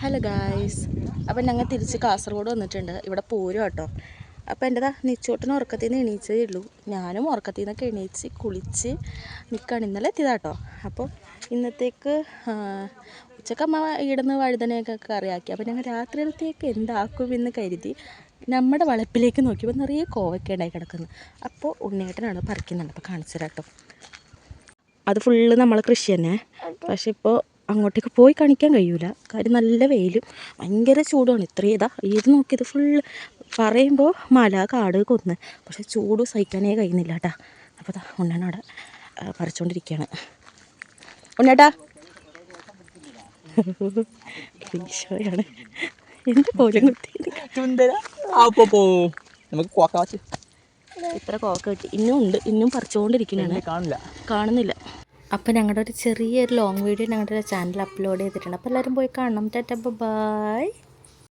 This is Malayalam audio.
ഹലോ ഗായ്സ്, അപ്പം ഞങ്ങൾ തിരിച്ച് കാസർഗോഡ് വന്നിട്ടുണ്ട്. ഇവിടെ പൂരം കേട്ടോ. അപ്പോൾ എൻ്റെതാ നിച്ചോട്ടിന് ഉറക്കത്തിൽ നിന്ന് എണീച്ചതേ ഉള്ളൂ. ഞാനും ഉറക്കത്തിൽ നിന്നൊക്കെ എണീച്ച് കുളിച്ച് നിൽക്കുകയാണ്. ഇന്നലെ എത്തിയതാട്ടോ. അപ്പോൾ ഇന്നത്തേക്ക് ഉച്ചക്കമ്മ ഇടുന്ന് വഴുതനയൊക്കെ കറിയാക്കി. അപ്പോൾ ഞങ്ങൾ രാത്രിയിലത്തേക്ക് എന്താക്കുമെന്ന് കരുതി നമ്മുടെ വളപ്പിലേക്ക് നോക്കിയപ്പോൾ നിറയെ കോവയ്ക്ക ഉണ്ടായി കിടക്കുന്നു. അപ്പോൾ ഉണ്ണിയേട്ടനാണ് പറിക്കുന്നുണ്ട്. അപ്പോൾ കാണിച്ചു തരാം കേട്ടോ. അത് ഫുള്ള് നമ്മളെ കൃഷി തന്നെ. പക്ഷെ ഇപ്പോൾ അങ്ങോട്ടേക്ക് പോയി കാണിക്കാൻ കഴിയൂല. കാര്യം നല്ല വെയിലും ഭയങ്കര ചൂടുമാണ്. ഇത്രയും ഏത് നോക്കിയത് ഫുള്ള് പറയുമ്പോൾ മല കാട് കൊന്ന്, പക്ഷെ ചൂട് സഹിക്കാനേ കഴിയുന്നില്ല കേട്ടാ. അപ്പോൾ ഉണ്ണനവിടെ പറിച്ചുകൊണ്ടിരിക്കുകയാണ്. ഉണ്ണേട്ടാ ഈശോയാണ് എന്ത് പോലും കുത്തി ഇത്ര കോക്ക കിട്ടി. ഇന്നും ഉണ്ട്, ഇന്നും പറിച്ചുകൊണ്ടിരിക്കുന്നതാണ്, കാണുന്നില്ല. അപ്പോൾ ഞങ്ങളുടെ ഒരു ചെറിയൊരു ലോങ് വീഡിയോ ഞങ്ങളുടെ ചാനൽ അപ്ലോഡ് ചെയ്തിട്ടുണ്ട്. അപ്പോൾ എല്ലാവരും പോയി കാണണം. Tata bye.